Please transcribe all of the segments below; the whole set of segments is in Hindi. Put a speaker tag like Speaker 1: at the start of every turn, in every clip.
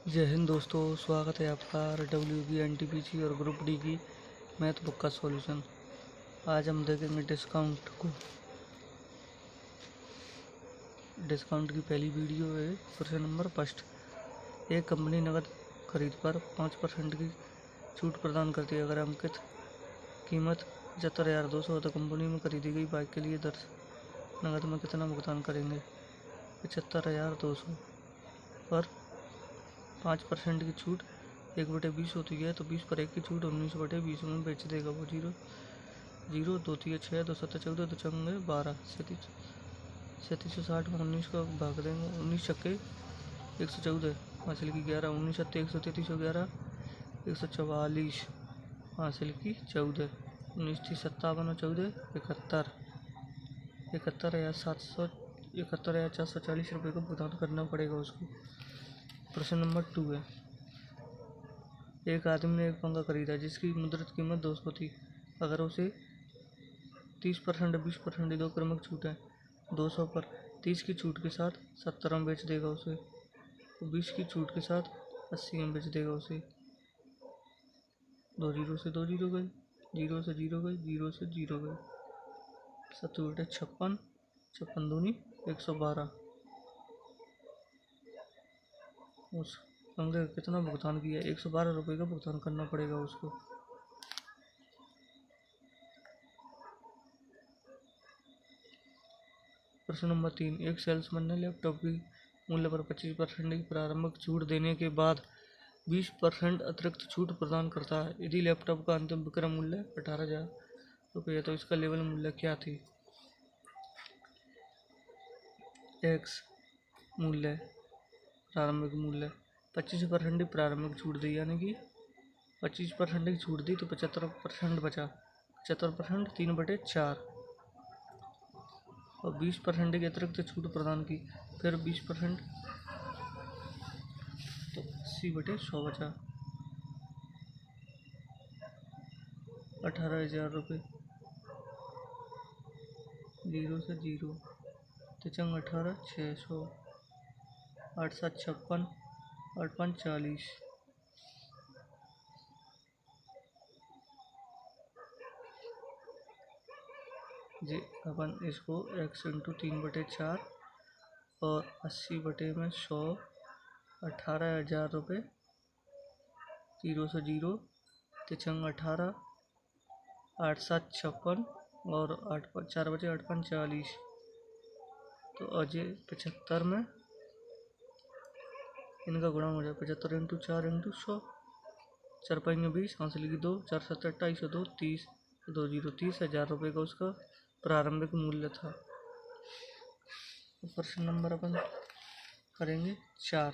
Speaker 1: जय हिंद दोस्तों, स्वागत है आपका RWB NTPC और ग्रुप डी की मैथ बुक का सॉल्यूशन। आज हम देखेंगे डिस्काउंट की पहली वीडियो है। प्रश्न नंबर फर्स्ट। एक कंपनी नकद खरीद पर 5% की छूट प्रदान करती है। अगर अंकित कीमत 75,200 है तो कंपनी में खरीदी गई बाइक के लिए दर नकद में कितना भुगतान करेंगे। 75,200 पर 5% की छूट 1/20 होती है, तो 20 पर 1 की छूट 19/20 में बेच देगा वो। 0 2 3 6 2 7 14 2 चंगे 12 3760 में 19 का भाग देंगे। 19 छक्के 114 हासिल की 11, 19 सत्ते 133 11 144 हासिल की 14, 19 30 57 और 14 71,440 रुपये का भुगतान करना पड़ेगा उसको। प्रश्न नंबर 2 है। एक आदमी ने एक पंखा खरीदा जिसकी मुद्रित कीमत 200 थी। अगर उसे 30% 20% दो क्रमिक छूट है। 200 पर 30 की छूट के साथ 70 में बेच देगा उसे, तो 20 की छूट के साथ 80 में बेच देगा उसे। 2 जीरो से 2 जीरो गई, 0 से 0 गई, 0 से 0 गई। 7×56 56 दूनी 112। उस पंखे का कितना भुगतान किया? 112 रुपये का भुगतान करना पड़ेगा उसको। प्रश्न नंबर 3। एक सेल्समैन ने लैपटॉप की मूल्य पर 25% की प्रारंभिक छूट देने के बाद 20% अतिरिक्त छूट प्रदान करता है। यदि लैपटॉप का अंतिम विक्रय मूल्य 18,000 रुपये है तो इसका लेवल मूल्य क्या थी? एक्स मूल्य, प्रारंभिक मूल्य 25% की प्रारंभिक छूट दी, यानी कि 25% की छूट दी तो 75% बचा। 75% 3/4 और 20% की अतिरिक्त छूट प्रदान की, फिर 20% तो 80/100 बचा। 18,000 रुपये। 0 से 0 तिचंग 18 600 8 7 56 8 5 40। जी अपन इसको x इंटू 3/4 और 80/100 18,000 रुपये। 0 से 0 तिचंग 18 8 7 56 और 8 4 बचे 8 5 40। तो अजय 75 में इनका गुणा हो जाए। 75 इंटू 4 इंटू 100, 4 5 20 हासिल की 2, 4 7 28 2 30, 2 0 30,000 रुपये का उसका प्रारंभिक मूल्य था। प्रश्न नंबर अपन करेंगे 4।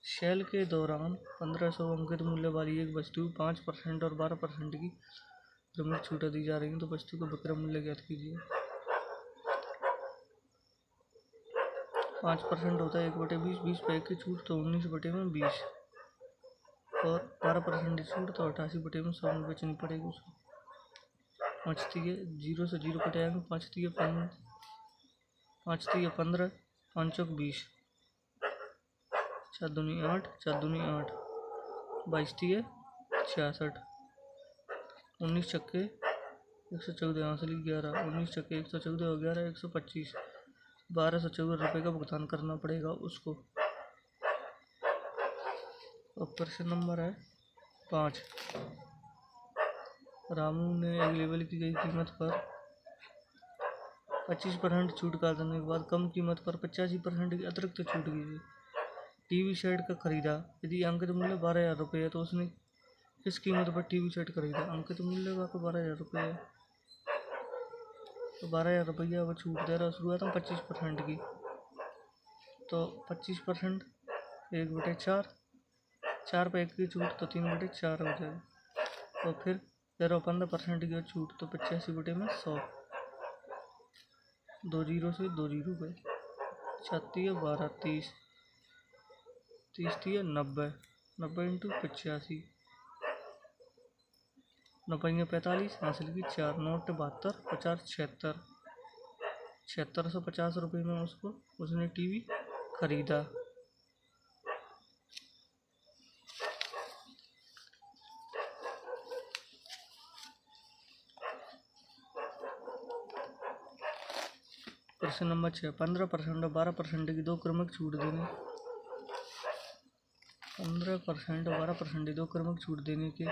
Speaker 1: सेल के दौरान 1500 अंकित मूल्य वाली एक वस्तु 5% और 12% की क्रमिक छूटें दी जा रही हैं, तो वस्तु का विक्रय मूल्य ज्ञात कीजिए। 5% होता है 1/20, 20 पे 1 की छूट तो 19/20 और 12% की छूट तो 88/100 में बेचनी पड़ेगी उसको। 5 दिए 0 से 0 कटाएंगे। 5 दिए 15, 5 चौक 20, 4 दूनी 8, 4 दूनी 8, 22 दिए 66, 19 छक्के 114 हासिल 11, 19 छक्के 114 और 11 125, 1214 रुपये का भुगतान करना पड़ेगा उसको। और प्रश्न नंबर है 5। रामू ने एक लेबल की गई कीमत पर 25% छूट काट देने के बाद कम कीमत पर 85% की अतिरिक्त छूट कीजिए। टीवी सेट का खरीदा। यदि अंकित मूल्य 12,000 रुपये है तो उसने किस कीमत पर टीवी सेट खरीदा? अंकित मूल्य का 12,000 रुपये है, तो 12,000 रुपया वो छूट दे रहा है शुरुआत में 25% की, तो 25% 1/4, 4 पे 1 की छूट तो 3/4 हो जाएगा। और फिर 15% की छूट तो 85/100। 2 0 से 2 0 गए। 36 12 30, 30 90, 90 इंटू 85, 90 45 हासिल की 4, 9 72 50 76, 7650 रुपये में उसने टीवी खरीदा। प्रश्न नंबर 6, 15% और 12% की दो क्रमिक छूट देने 15% और 12% दो क्रमिक छूट देने के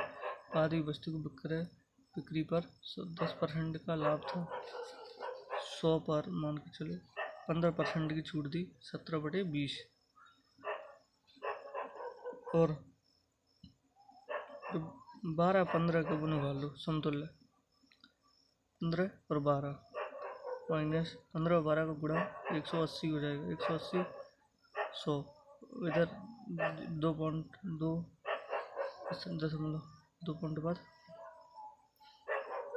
Speaker 1: बाद ही वस्तु को बिक्री पर 10% का लाभ था। 100 पर मान के चलो 15% की छूट दी 17/20 और 12-15 को निकाल लो समतुल्य 15 और 12 माइनस 15 और 12 का गुणा 180 हो जाएगा। 180 100 इधर 2.2 दशमलव 2 पॉइंट बाद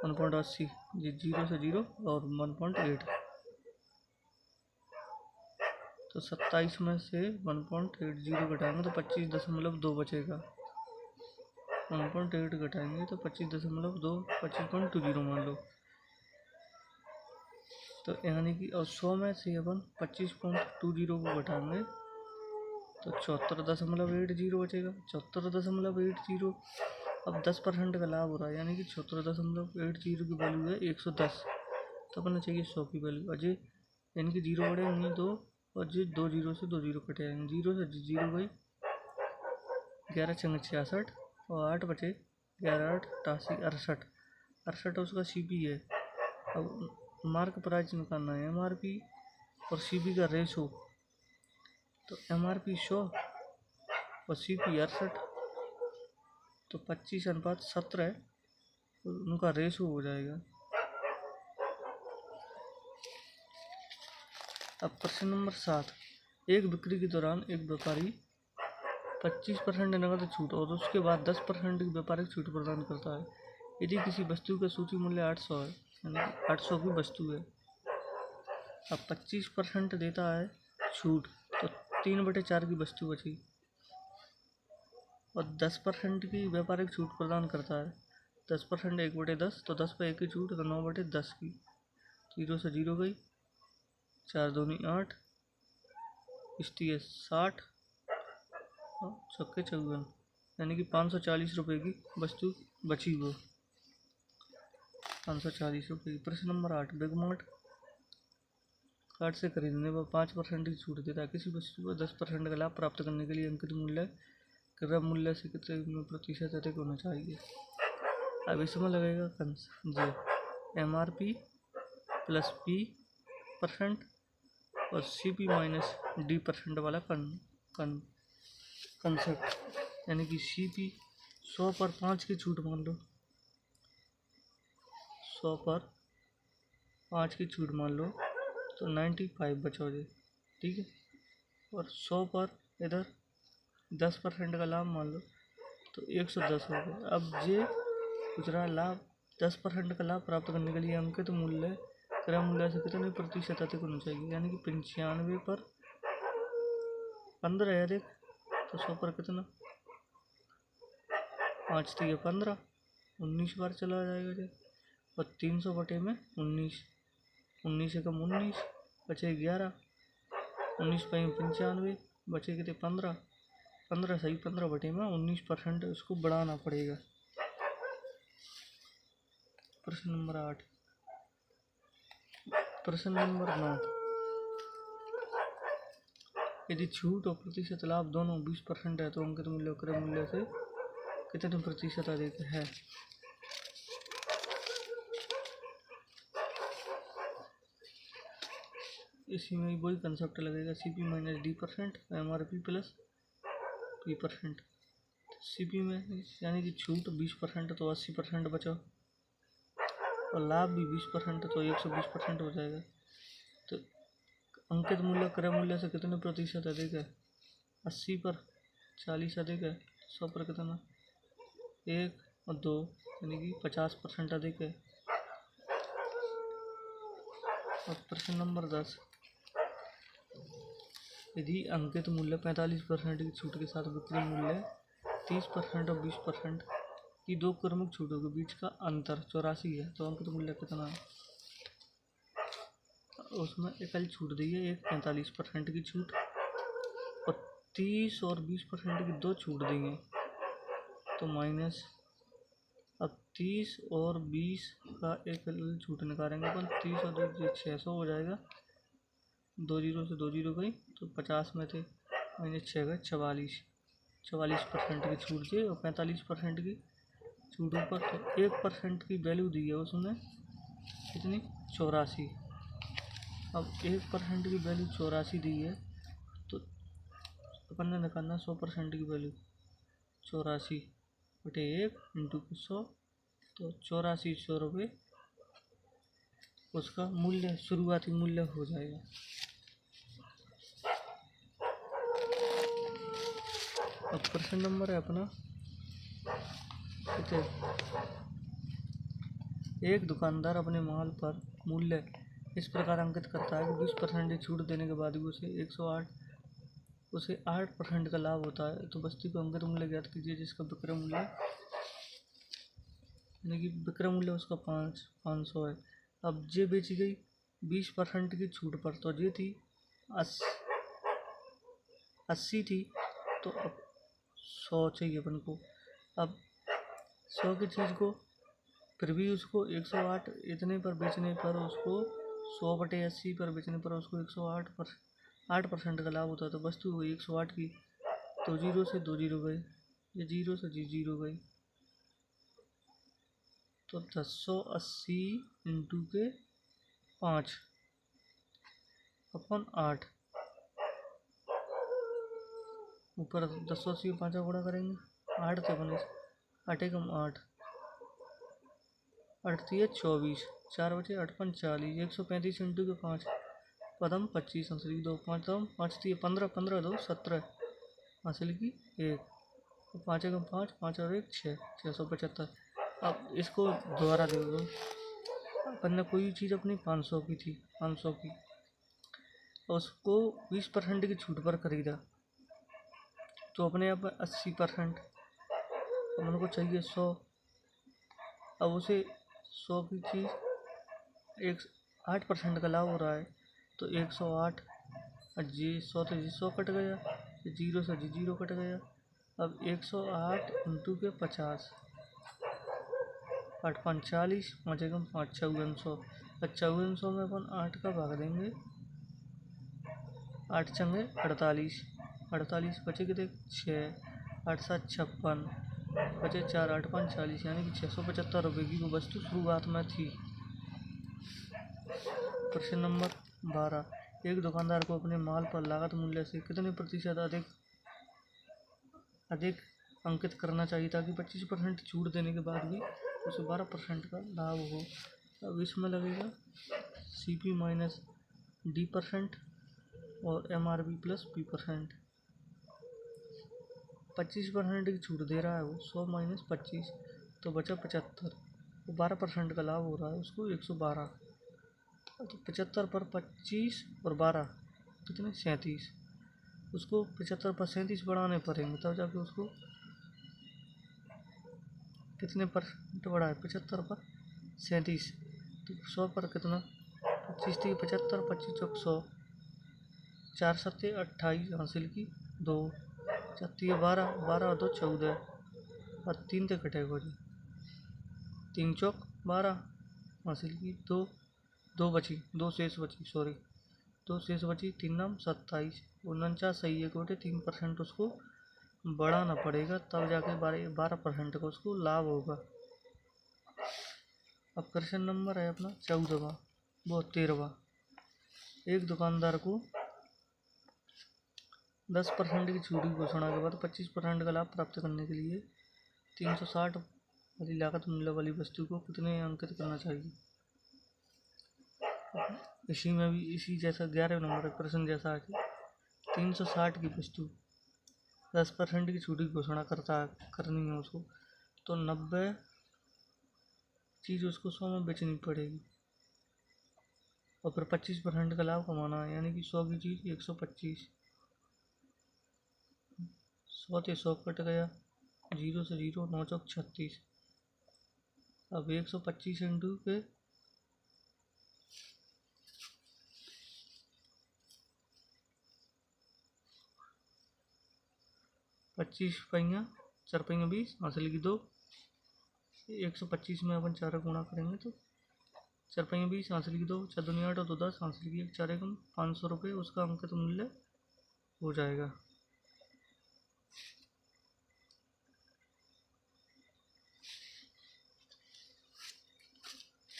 Speaker 1: 1.80 जी 0 से 0 और 1.8 तो 27 में से 1.80 घटाएंगे तो 25.2 बचेगा। 1.8 घटाएंगे तो 25.2 25.20 मान लो। तो यानी कि और 100 में से अपन 25.20 को घटाएंगे तो 74.80 बचेगा। 74.80 अब 10% का लाभ हो रहा है यानी कि 74.80 की वैल्यू है 110। तो अपने चाहिए 100 की वैल्यू अजय यानी कि 0 बढ़ेंगे तो और जी 2 0 से 2 0 कटे जाएंगे। 0 से 0 गई 11 छंग 66 और 8 बचे 11 8 88 68 68 उसका CP है। अब मार्क प्राइस निकालना है MRP और CP का रेशो। तो MRP 100 और CP 68 तो 25:17 उनका रेशो हो जाएगा। अब प्रश्न नंबर 7, एक बिक्री के दौरान एक व्यापारी 25% नकद छूट और उसके बाद 10% की व्यापारिक छूट प्रदान करता है। यदि किसी वस्तु का सूची मूल्य 800 है यानी 800 की वस्तु है। अब 25% देता है छूट तो 3/4 की वस्तु बची और 10% की व्यापारिक छूट प्रदान करता है। 10% 1/10 तो 10 पे 1 की छूट तो 9/10 की। 0 से 0 गई 4 दूनी 8 इसलिए 60 छक्के 54 यानी कि 540 रुपये की वस्तु बची वो 540 रुपये की। प्रश्न नंबर 8, बिग मार्ट कार्ड से खरीदने पर 5% की छूट देता है। किसी वस्तु पर 10% का लाभ प्राप्त करने के लिए अंकित मूल्य क्रय मूल्य से कितने प्रतिशत अधिक होना चाहिए। अब इसमें लगेगा जे MRP प्लस P% और CP माइनस D% वाला कंसेप्ट यानी कि CP 100 पर 5 की छूट मान लो 100 पर 5 की छूट मान लो तो 95 बचोगे ठीक है। और 100 पर इधर 10% का लाभ मान लो तो 110 हो गया। अब ये दूसरा लाभ 10% का लाभ प्राप्त करने के लिए अंकित मूल्य क्रय मूल्य से कितने प्रतिशत अधिक होना चाहिए यानी कि 95 पर 15 अधिक तो 100 पर कितना 5 थी 15 19 बार चला जाएगा ये और 300 बटे में 19 19 से कम 19 बचे 11 19 पे 95 बचे कितने 15 15 सही 15 बटे में 19% उसको बढ़ाना पड़ेगा। प्रश्न नंबर 8, प्रश्न नंबर 9, यदि छूट और प्रतिशत लाभ दोनों 20% है तो अंकित मूल्य क्रय मूल्य से कितने प्रतिशत अधिक है। इसी में वही कंसेप्ट लगेगा CP minus D% MRP plus P%। CP में यानी कि छूट 20% तो 80% बचा और लाभ भी 20% तो 120% हो जाएगा। तो अंकित मूल्य क्रय मूल्य से कितने प्रतिशत अधिक है 80 पर 40 अधिक है 100 पर कितना 1 और 2 यानी कि 50% अधिक है। और प्रश्न नंबर 10, यदि अंकित मूल्य 45% की छूट के साथ बिक्री मूल्य 30% और 20% की दो क्रमिक छूटों के बीच का अंतर 84 है तो अंकित मूल्य कितना है। उसमें एकल छूट दी है एक 45% की छूट और 30 और 20% की दो छूट दी है तो माइनस। अब 30 और 20 का एक छूट निकालेंगे अपन 30 और 600 हो जाएगा दो जीरो से दो जीरो गई तो 50 में थे, -6 गए 44। 44% की छूट दी और 45% की छूट ऊपर, तो 1% की वैल्यू दी है उसने कितनी, 84। अब 1% की वैल्यू 84 दी है तो अपन ने निकालना 100% की वैल्यू, 84/1 इंटू 100, तो 8400 रुपये उसका मूल्य, शुरुआती मूल्य हो जाएगा। अब प्रश्न नंबर है अपना, एक दुकानदार अपने माल पर मूल्य इस प्रकार अंकित करता है कि 20% छूट देने के बाद भी उसे 8% का लाभ होता है। तो वस्तु का अंकित मूल्य ज्ञात कीजिए जिसका विक्रय मूल्य, यानी कि विक्रय मूल्य उसका 500 है। अब ये बेची गई 20% की छूट पर, तो ये थी 80 थी, तो अब 100 चाहिए अपन को। अब 100 की चीज़ को फिर भी उसको 108 इतने पर बेचने पर उसको 100/80 पर बेचने पर उसको 8% का लाभ होता है। तो वस्तु हुई 108 की, तो जीरो से दो जीरो गए, ये जीरो से जीरो गई, तो 1080 इंटू के 5/8, ऊपर 1080 को 5 गुणा करेंगे, 8 थे बने, 8 एकम 8, 8 है 24, 4 बचे 8 5 40, 135 इंटू के 5 पदम 25, हासिल की 2, 5 दम 5 थी 15, 15 2 17, हासिल की 1, 5 एकम 5, 5 और 1 6, 675। अब इसको दोबारा दे दो, अपन ने कोई चीज़ अपनी 500 की थी, 500 की, उसको 20% की छूट पर खरीदा, तो अपने यहाँ पर 80%, अपन को चाहिए 100। अब उसे 100 की चीज़ 8% का लाभ हो रहा है, तो 108, जी 100 से 100 कट गया, जीरो से जीरो कट गया। अब 108 इंटू के 50, 8 5 40, 5 एकम 5 5400, 5400 में अपन 8 का भाग देंगे, 8 चंगे 48, 48 बचे कितने 6, 8 7 56, बचे 4, 8 5 40, यानी कि 675 रुपये की वो वस्तु शुरुआत में थी। प्रश्न नंबर 12, एक दुकानदार को अपने माल पर लागत मूल्य से कितने प्रतिशत अधिक अंकित करना चाहिए ताकि 25% छूट देने के बाद भी उसे 12% का लाभ हो। अब इसमें लगेगा CP माइनस D% और MRP प्लस P%। 25% की छूट दे रहा है वो, 100 माइनस 25, तो बचा 75, वो 12% का लाभ हो रहा है उसको 112, तो 75 पर 25 और 12 कितने 37, उसको 75 पर 37 बढ़ाने पड़ेंगे तब जाके उसको कितने % बढ़ा है, 75 पर 37, तो 100 पर कितना 25 थी 75, 25 चौक 100, 4 7 28, हासिल की 2, 4 12, 12 और 2 14, और 3 थे कटे को, 3 चौक 12, हासिल की 2, 2 बची, 2 शेष बची, सॉरी 2 शेष बची, 3 नाम 27, 49 सही है कोटे, 3% उसको बढ़ाना पड़ेगा तब जाके 12% का उसको लाभ होगा। अब क्वेश्चन नंबर है अपना 14वां, वो 13वां, एक दुकानदार को 10% की छूट की घोषणा के बाद 25% का लाभ प्राप्त करने के लिए 360 वाली लागत मूल्य वाली वस्तु को कितने अंकित करना चाहिए। इसी में भी इसी जैसा 11 नंबर प्रश्न जैसा है, 360 की वस्तु 10% की छूट की घोषणा करनी है उसको, तो 90 चीज़ उसको 100 में बेचनी पड़ेगी और फिर 25% का लाभ कमाना है, यानी कि 100 की चीज़ 125, 100 से 100 कट गया, जीरो से जीरो, 9 चौक 36, अब 125 इंटू के 25 पहिया 4 पहिया 20, हासिल की 2, 125 में अपन 4 गुणा करेंगे तो 4 5 20 हासिल की 2, 4 दूनी 8 और 2 10 हासिल की 1, 4 एकम 500 रुपये उसका अंकित मूल्य हो जाएगा।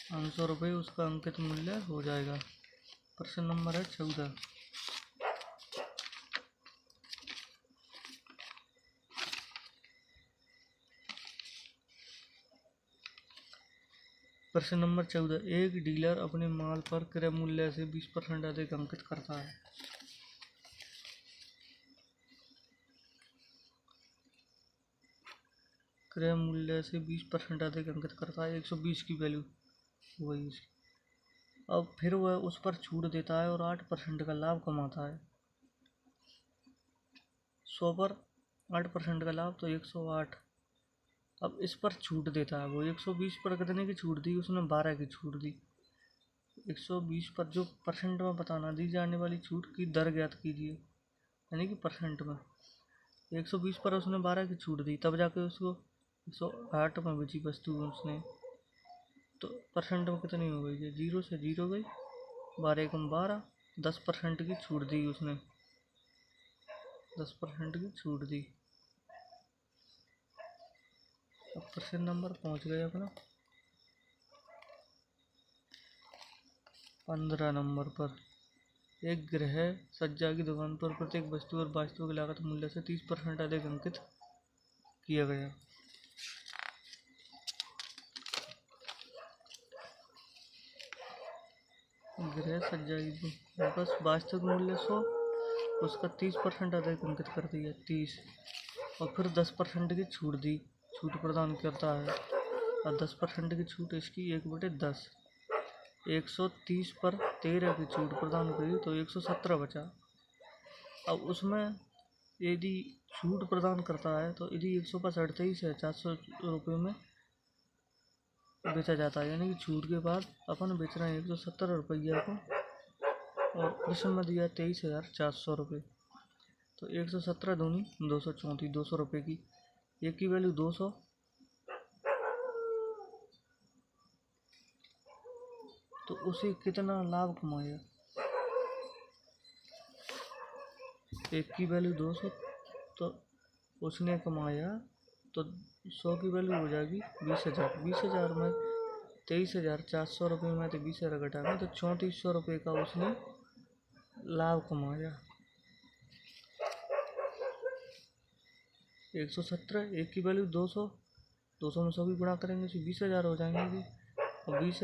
Speaker 1: 500 रुपये उसका अंकित मूल्य हो जाएगा। प्रश्न नंबर है 14। प्रश्न नंबर 14, एक डीलर अपने माल पर क्रय मूल्य से 20% अधिक अंकित करता है। क्रय मूल्य से 20% अधिक अंकित करता है, 120 की वैल्यू वही उसकी। अब फिर वह उस पर छूट देता है और 8% का लाभ कमाता है। 100 पर 8% का लाभ तो 108। अब इस पर छूट देता है, वो 120 पर कितने की छूट दी, उसने 12 की छूट दी। 120 पर जो परसेंट में बताना दी जाने वाली छूट की दर ज्ञात कीजिए, यानी कि परसेंट में। 120 पर उसने 12 की छूट दी, तब जाके उसको 108 में बेची वस्तु उसने, तो परसेंट में कितनी हो गई है, 0 से 0 गई, 12 एकम 12, 10% की छूट दी उसने, 10% की छूट दी। अब प्रश्न नंबर पहुंच गए अपना 15 नंबर पर। एक गृह सज्जा की दुकान पर प्रत्येक वस्तु और वास्तविक लागत मूल्य से 30% अधिक अंकित किया गया। गृह सज्जा की बस वास्तविक मूल्य 100, उसका 30% अधिक अंकित कर दिया 30, और फिर 10% की छूट दी, छूट प्रदान करता है, और 10% की छूट इसकी 1/10। 130 पर 13 की छूट प्रदान करी तो 117 बचा। अब उसमें यदि छूट प्रदान करता है तो यदि 165 है 400 रुपये में बेचा जाता है, यानी कि छूट के बाद अपन बेच रहे हैं 170 रुपये को, और प्रश्न में दिया 23,400 रुपये, तो 117 दूनी 234, 200 रुपये की, एक की वैल्यू 200, तो उसे कितना लाभ कमाया, एक की वैल्यू 200, तो उसने कमाया, तो 100 की वैल्यू हो जाएगी 20,000। 20,000 में 23,400 रुपये में तो 20,000 घटाएंगे तो 3400 रुपये का उसने लाभ कमाया। 117, एक की वैल्यू 200, 200 में 100 भी गुणा करेंगे तो 20,000 हो जाएंगे, और 20